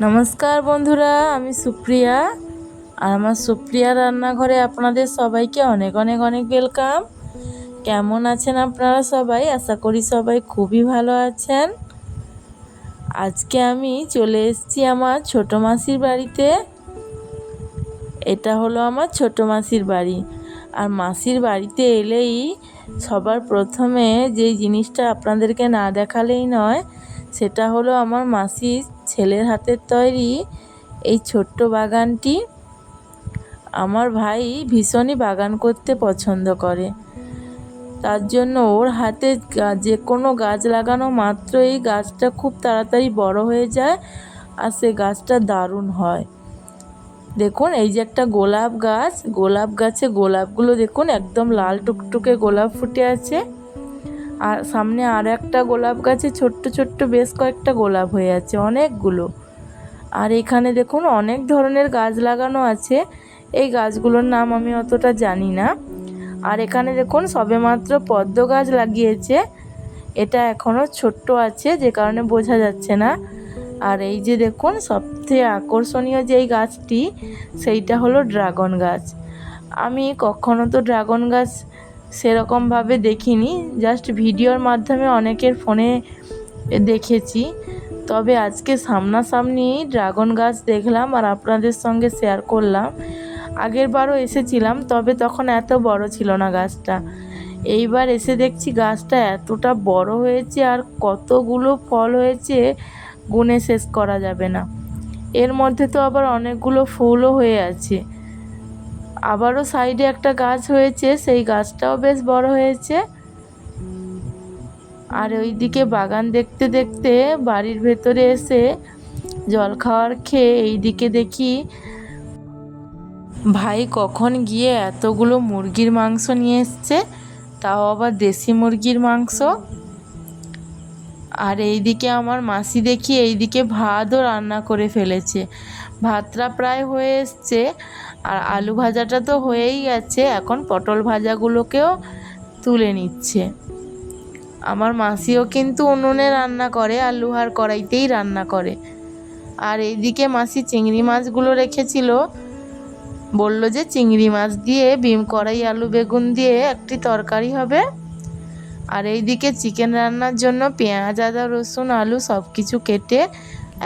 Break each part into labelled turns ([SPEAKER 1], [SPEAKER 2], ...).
[SPEAKER 1] নমস্কার বন্ধুরা, আমি সুপ্রিয়া। আর আমার সুপ্রিয়া রান্নাঘরে আপনাদের সবাইকে অনেক অনেক অনেক ওয়েলকাম। কেমন আছেন আপনারা সবাই? আশা করি সবাই খুবই ভালো আছেন। আজকে আমি চলে এসেছি আমার ছোটো মাসির বাড়িতে। এটা হলো আমার ছোটো মাসির বাড়ি। আর মাসির বাড়িতে এলেই সবার প্রথমে যেই জিনিসটা আপনাদেরকে না দেখালেই নয়, সেটা হলো আমার মাসির ছেলের হাতের তৈরি এই ছোট্ট বাগানটি। আমার ভাই ভীষণই বাগান করতে পছন্দ করে, তার জন্য ওর হাতে যে কোনো গাছ লাগানো মাত্রই গাছটা খুব তাড়াতাড়ি বড় হয়ে যায় আর সে গাছটা দারুণ হয়। দেখুন, এই যে একটা গোলাপ গাছ, গোলাপ গাছে গোলাপগুলো দেখুন একদম লাল টুকটুকে গোলাপ ফুটে আছে। আর সামনে আর একটা গোলাপ গাছে ছোট্ট ছোট্ট বেশ কয়েকটা গোলাপ হয়ে আছে, অনেকগুলো। আর এখানে দেখুন অনেক ধরনের গাছ লাগানো আছে, এই গাছগুলোর নাম আমি অতটা জানি না। আর এখানে দেখুন সবেমাত্র পদ্ম গাছ লাগিয়েছে, এটা এখনও ছোট্ট আছে যে কারণে বোঝা যাচ্ছে না। আর এই যে দেখুন সবথেকে আকর্ষণীয় যেই গাছটি, সেইটা হলো ড্রাগন গাছ। আমি কখনো তো ড্রাগন গাছ সেরকমভাবে দেখিনি, জাস্ট ভিডিওর মাধ্যমে অনেকের ফোনে দেখেছি। তবে আজকে সামনাসামনি ড্রাগন গাছ দেখলাম আর আপনাদের সঙ্গে শেয়ার করলাম। আগের বারও এসেছিলাম, তবে তখন এত বড় ছিল না গাছটা। এইবার এসে দেখছি গাছটা এতটা বড় হয়েছে আর কতগুলো ফল হয়েছে গুণে শেষ করা যাবে না। এর মধ্যে তো আবার অনেকগুলো ফুলও হয়ে আছে। আবারও সাইডে একটা গাছ হয়েছে, সেই গাছটাও বেশ বড় হয়েছে। আর ওইদিকে বাগান দেখতে দেখতে বাড়ির ভেতরে এসে জলখাবার খেয়ে এইদিকে দেখি ভাই কখন গিয়ে এতগুলো মুরগির মাংস নিয়ে এসছে, তাও আবার দেশি মুরগির মাংস। আর এইদিকে আমার মাসি দেখি এইদিকে ভাতও রান্না করে ফেলেছে। ভাতটা প্রায় হয়ে এসছে আর আলু ভাজাটা তো হয়েই গেছে, এখন পটল ভাজাগুলোকেও তুলে নিচ্ছে। আমার মাসিও কিন্তু উনুনে রান্না করে, আর লোহার কড়াইতেই রান্না করে। আর এইদিকে মাসি চিংড়ি মাছগুলো রেখেছিল, বলল যে চিংড়ি মাছ দিয়ে বিম কড়াই আলু বেগুন দিয়ে একটি তরকারি হবে। আর এইদিকে চিকেন রান্নার জন্য পেঁয়াজ আদা রসুন আলু সব কিছু কেটে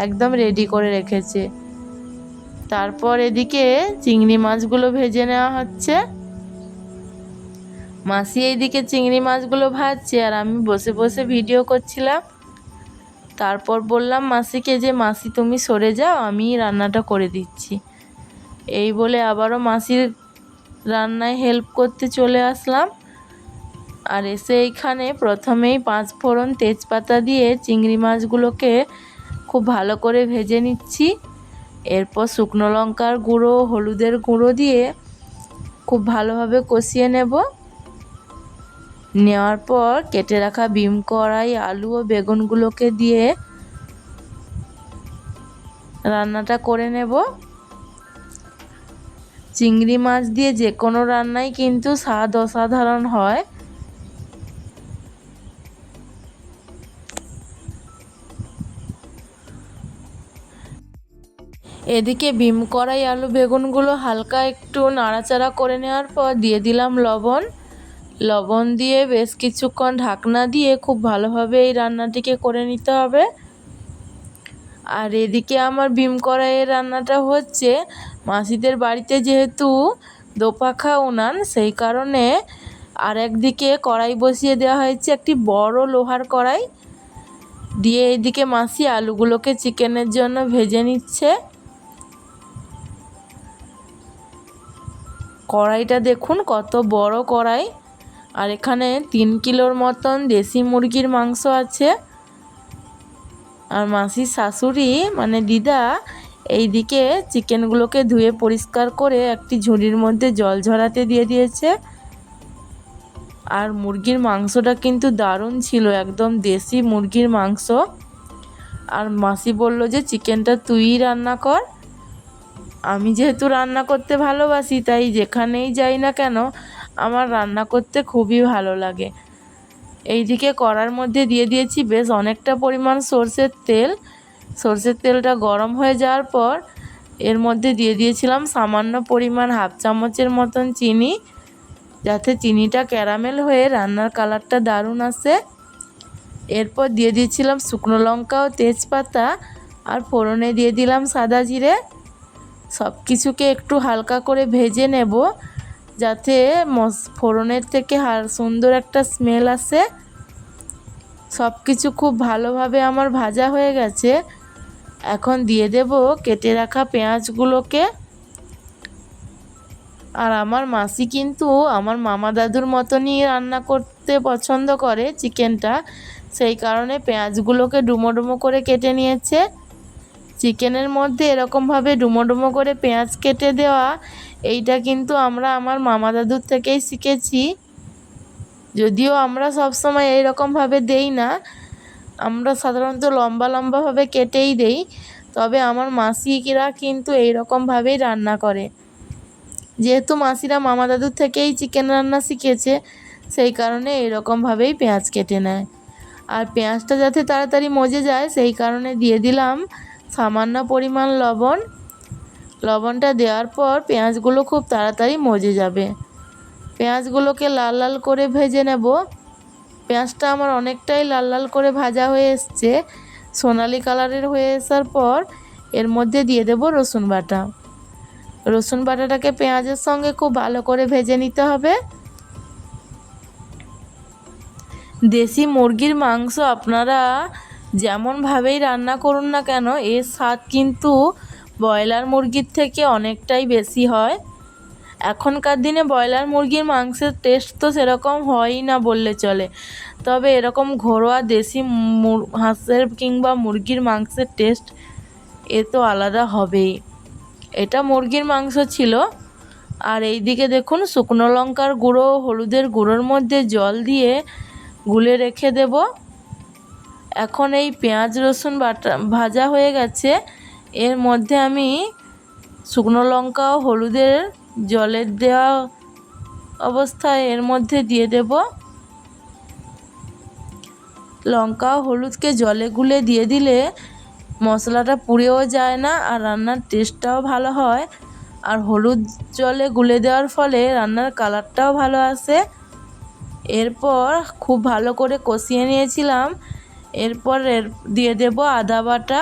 [SPEAKER 1] একদম রেডি করে রেখেছে। তারপর এদিকে চিংড়ি মাছগুলো ভেজে নেওয়া হচ্ছে। মাসি এইদিকে চিংড়ি মাছগুলো ভাজছে আর আমি বসে বসে ভিডিও করছিলাম। তারপর বললাম মাসিকে যে মাসি তুমি সরে যাও, আমি রান্নাটা করে দিচ্ছি। এই বলে আবারও মাসির রান্নায় হেল্প করতে চলে আসলাম। আর এসে এইখানে প্রথমেই 5 ফোড়ন তেজপাতা দিয়ে চিংড়ি মাছগুলোকে খুব ভালো করে ভেজে নিচ্ছি। এরপর শুকনো লঙ্কার গুঁড়ো হলুদের গুঁড়ো দিয়ে খুব ভালোভাবে কষিয়ে নেওয়ার পর কেটে রাখা বিম কড়াই আলু ও বেগুনগুলোকে দিয়ে রান্নাটা করে নেব। চিংড়ি মাছ দিয়ে যে কোনো রান্নাই কিন্তু স্বাদ অসাধারণ হয়। এদিকে বিম কড়াই আলু বেগুনগুলো হালকা একটু নাড়াচাড়া করে নেওয়ার পর দিয়ে দিলাম লবণ দিয়ে বেশ কিছুক্ষণ ঢাকনা দিয়ে খুব ভালোভাবে এই রান্নাটিকে করে নিতে হবে। আর এদিকে আমার বিম কড়াইয়ের রান্নাটা হচ্ছে, মাসিদের বাড়িতে যেহেতু দোপাখা উনান, সেই কারণে আর একদিকে কড়াই বসিয়ে দেওয়া হয়েছে, একটি বড় লোহার কড়াই দিয়ে এইদিকে মাসি আলুগুলোকে চিকেনের জন্য ভেজে নিচ্ছে। কড়াইটা দেখুন কত বড় কড়াই। আর এখানে 3 কিলোর মতন দেশি মুরগির মাংস আছে। আর মাসির শাশুড়ি মানে দিদা এইদিকে চিকেনগুলোকে ধুয়ে পরিষ্কার করে একটি ঝুড়ির মধ্যে জল ঝরাতে দিয়ে দিয়েছে। আর মুরগির মাংসটা কিন্তু দারুণ ছিল, একদম দেশি মুরগির মাংস। আর মাসি বলল যে চিকেনটা তুই রান্না কর। আমি যেহেতু রান্না করতে ভালোবাসি, তাই যেখানেই যাই না কেন আমার রান্না করতে খুবই ভালো লাগে। এইদিকে কড়ার মধ্যে দিয়ে দিয়েছি বেশ অনেকটা পরিমাণ সরষের তেল। সরষের তেলটা গরম হয়ে যাওয়ার পর এর মধ্যে দিয়ে দিয়েছিলাম সামান্য পরিমাণ হাফ চামচের মতন চিনি, যাতে চিনিটা ক্যারামেল হয়ে রান্নার কালারটা দারুণ আসে। এরপর দিয়ে দিয়েছিলাম শুকনো লঙ্কা ও তেজপাতা, আর ফোড়নে দিয়ে দিলাম সাদা জিরে। সব কিছুকে একটু হালকা করে ভেজে নেব, যাতে ফোড়নের থেকে সুন্দর একটা স্মেল আসে। সব কিছু খুব ভালোভাবে আমার ভাজা হয়ে গেছে। এখন দিয়ে দেব কেটে রাখা পেঁয়াজগুলোকে। আর আমার মাসি কিন্তু আমার মামা দাদুর মতনই রান্না করতে পছন্দ করে চিকেনটা, সেই কারণে পেঁয়াজগুলোকে ডুমো ডুমো করে কেটে নিয়েছে। চিকেনের মধ্যে এরকমভাবে ডুমো ডুমো করে পেঁয়াজ কেটে দেওয়া, এইটা কিন্তু আমরা আমার মামা দাদুর থেকেই শিখেছি। যদিও আমরা সবসময় এইরকমভাবে দেই না, আমরা সাধারণত লম্বা লম্বাভাবে কেটেই দেই, তবে আমার মাসিরা কিন্তু এইরকমভাবেই রান্না করে। যেহেতু মাসিরা মামা দাদুর থেকেই চিকেন রান্না শিখেছে, সেই কারণে এইরকমভাবেই পেঁয়াজ কেটে নেয়। আর পেঁয়াজটা যাতে তাড়াতাড়ি মজে যায়, সেই কারণে দিয়ে দিলাম সামান্য পরিমাণ লবণ। লবণটা দেওয়ার পর পেঁয়াজগুলো খুব তাড়াতাড়ি মজে যাবে। পেঁয়াজগুলোকে লাল লাল করে ভেজে নেব। পেঁয়াজটা আমার অনেকটাই লাল লাল করে ভাজা হয়ে এসছে। সোনালি কালারের হয়ে আসার পর এর মধ্যে দিয়ে দেব রসুন বাটা। রসুন বাটাটাকে পেঁয়াজের সঙ্গে খুব ভালো করে ভেজে নিতে হবে। দেশি মুরগির মাংস আপনারা যেমনভাবেই রান্না করুন না কেন, এর স্বাদ কিন্তু ব্রয়লার মুরগির থেকে অনেকটাই বেশি হয়। এখনকার দিনে ব্রয়লার মুরগির মাংসের টেস্ট তো সেরকম হয়ই না বললে চলে, তবে এরকম ঘরোয়া দেশি হাঁসের কিংবা মুরগির মাংসের টেস্ট এ তো আলাদা হবেই। এটা মুরগির মাংস ছিল। আর এই দিকে দেখুন শুকনো লঙ্কার গুঁড়ো, হলুদের গুঁড়োর মধ্যে জল দিয়ে গুলে রেখে দেব। এখন এই পেঁয়াজ রসুন বাটা ভাজা হয়ে গেছে, এর মধ্যে আমি শুকনো লঙ্কা ও হলুদের জলের দেওয়া অবস্থায় এর মধ্যে দিয়ে দেব। লঙ্কা ও হলুদকে জলে গুলে দিয়ে দিলে মশলাটা পুড়েও যায় না, আর রান্নার টেস্টটাও ভালো হয়। আর হলুদ জলে গুলে দেওয়ার ফলে রান্নার কালারটাও ভালো আসে। এরপর খুব ভালো করে কষিয়ে নিয়েছিলাম। এরপর দিয়ে দেব আদা বাটা।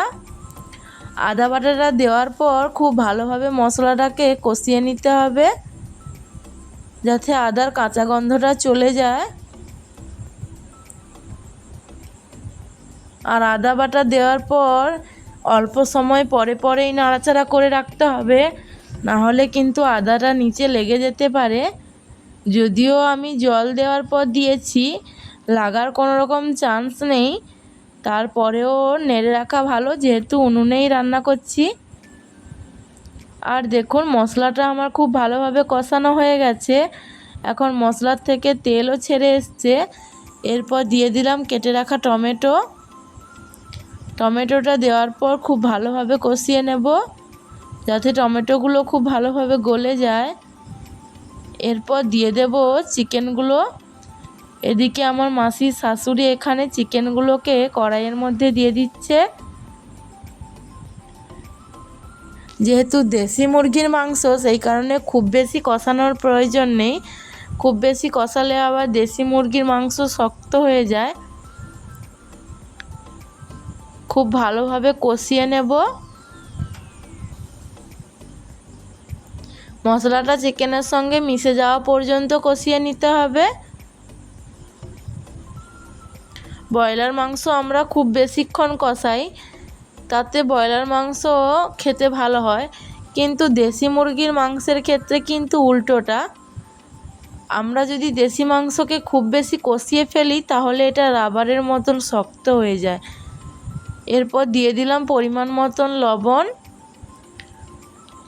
[SPEAKER 1] আদা বাটাটা দেওয়ার পর খুব ভালোভাবে মশলাটাকে কষিয়ে নিতে হবে, যাতে আদার কাঁচা গন্ধটা চলে যায়। আর আদা বাটা দেওয়ার পর অল্প সময় পরে পরেই নাড়াচাড়া করে রাখতে হবে, না হলে কিন্তু আদাটা নিচে লেগে যেতে পারে। যদিও আমি জল দেওয়ার পর দিয়েছি, লাগার কোনো রকম চান্স নেই, তারপরেও নেড়ে রাখা ভালো, যেহেতু উনুনেই রান্না করছি। আর দেখুন মশলাটা আমার খুব ভালোভাবে কষানো হয়ে গেছে। এখন মশলার থেকে তেলও ছেড়ে এসছে। এরপর দিয়ে দিলাম কেটে রাখা টমেটো। টমেটোটা দেওয়ার পর খুব ভালোভাবে কষিয়ে নেব, যাতে টমেটোগুলো খুব ভালোভাবে গলে যায়। এরপর দিয়ে দেব চিকেনগুলো। এদিকে আমার মাসির শাশুড়ি এখানে চিকেনগুলোকে কড়াইয়ের মধ্যে দিয়ে দিচ্ছে। যেহেতু দেশি মুরগির মাংস, সেই কারণে খুব বেশি কষানোর প্রয়োজন নেই। খুব বেশি কষালে আবার দেশি মুরগির মাংস শক্ত হয়ে যায়। খুব ভালোভাবে কষিয়ে নেব। মশলাটা চিকেনের সঙ্গে মিশে যাওয়া পর্যন্ত কষিয়ে নিতে হবে। ব্রয়লার মাংস আমরা খুব বেশিক্ষণ কষাই, তাতে ব্রয়লার মাংস খেতে ভালো হয়, কিন্তু দেশি মুরগির মাংসের ক্ষেত্রে কিন্তু উল্টোটা। আমরা যদি দেশি মাংসকে খুব বেশি কষিয়ে ফেলি, তাহলে এটা রাবারের মতন শক্ত হয়ে যায়। এরপর দিয়ে দিলাম পরিমাণ মতন লবণ।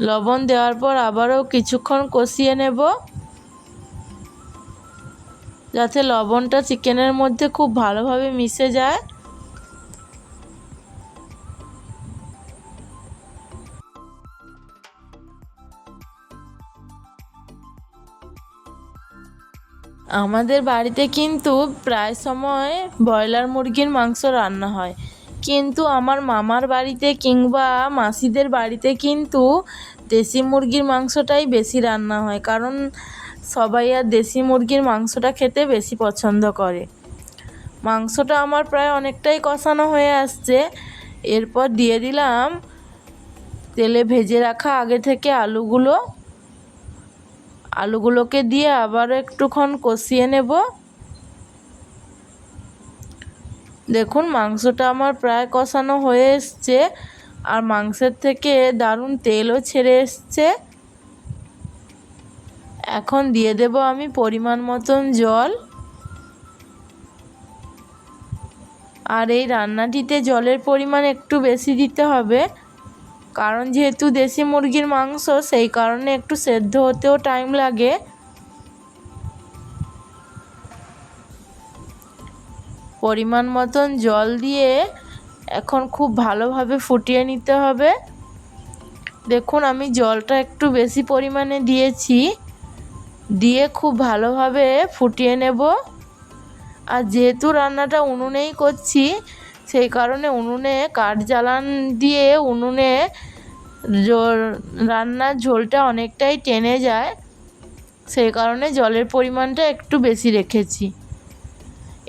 [SPEAKER 1] লবণ দেওয়ার পর আবারও কিছুক্ষণ কষিয়ে নেব, যাতে লবণটা চিকেনের মধ্যে খুব ভালোভাবে মিশে যায়। আমাদের বাড়িতে কিন্তু প্রায় সময় ব্রয়লার মুরগির মাংস রান্না হয়, কিন্তু আমার মামার বাড়িতে কিংবা মাসিদের বাড়িতে কিন্তু দেশি মুরগির মাংসটাই বেশি রান্না হয়, কারণ সবাই আর দেশি মুরগির মাংসটা খেতে বেশি পছন্দ করে। মাংসটা আমার প্রায় অনেকটাই কষানো হয়ে আসছে। এরপর দিয়ে দিলাম তেলে ভেজে রাখা আগে থেকে আলুগুলোকে দিয়ে আবারও একটুক্ষণ কষিয়ে নেব। দেখুন মাংসটা আমার প্রায় কষানো হয়ে এসছে আর মাংসের থেকে দারুণ তেলও ছেড়ে এসছে। এখন দিয়ে দেব আমি পরিমাণ মতন জল। আর এই রান্নাটিতে জলের পরিমাণ একটু বেশি দিতে হবে, কারণ যেহেতু দেশি মুরগির মাংস সেই কারণে একটু সেদ্ধ হতেও টাইম লাগে। পরিমাণ মতন জল দিয়ে এখন খুব ভালোভাবে ফুটিয়ে নিতে হবে। দেখুন আমি জলটা একটু বেশি পরিমাণে দিয়েছি, দিয়ে খুব ভালোভাবে ফুটিয়ে নেব। আর যেহেতু রান্নাটা উনুনেই করছি সেই কারণে উনুনে কাঠ জ্বালান দিয়ে উনুনে রান্নার ঝোলটা অনেকটাই টেনে যায়, সেই কারণে জলের পরিমাণটা একটু বেশি রেখেছি।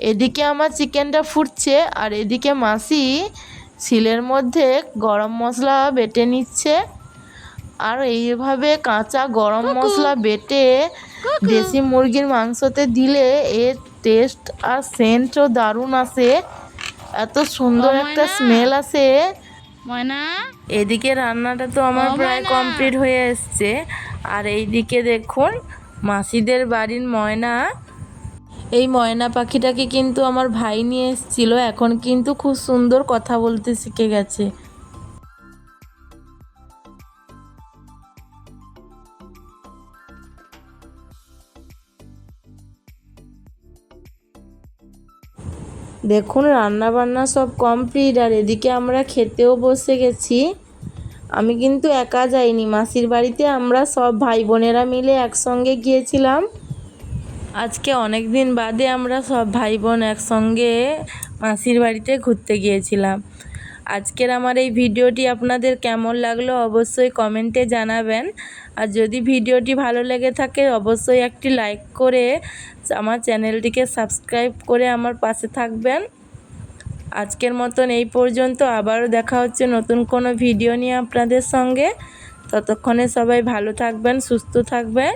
[SPEAKER 1] এদিকে আমার চিকেনটা ফুটছে আর এদিকে মাসি শিলের মধ্যে গরম মশলা বেটে নিচ্ছে। আর এইভাবে কাঁচা গরম মশলা বেটে দেশি মুরগির মাংসতে দিলে এর টেস্ট আর সেন্টও দারুণ আসে, এত সুন্দর একটা স্মেল আসে। এদিকে রান্নাটা তো আমার প্রায় কমপ্লিট হয়ে এসছে। আর এইদিকে দেখুন মাসিদের বাড়ির ময়না, এই ময়না পাখিটাকে কিন্তু আমার ভাই নিয়ে এসেছিল, এখন কিন্তু খুব সুন্দর কথা বলতে শিখে গেছে। দেখুন রান্না বান্না সব কমপ্লিট আর এদিকে আমরা খেতেও বসে গেছি। আমি কিন্তু একা যাইনি, মাসির বাড়িতে আমরা সব ভাই বোনেরা মিলে একসঙ্গে গিয়েছিলাম। আজকে অনেক দিন বাদে আমরা সব ভাই বোন একসঙ্গে মাসির বাড়িতে ঘুরতে গিয়েছিলাম। আজকের আমার এই ভিডিওটি আপনাদের কেমন লাগলো অবশ্যই কমেন্টে জানাবেন। আর যদি ভিডিওটি ভালো লেগে থাকে অবশ্যই একটি লাইক করে আমার চ্যানেলটিকে সাবস্ক্রাইব করে আমার পাশে থাকবেন। আজকের মতন এই পর্যন্ত, আবারও দেখা হচ্ছে নতুন কোনো ভিডিও নিয়ে আপনাদের সঙ্গে। ততক্ষণে সবাই ভালো থাকবেন, সুস্থ থাকবেন।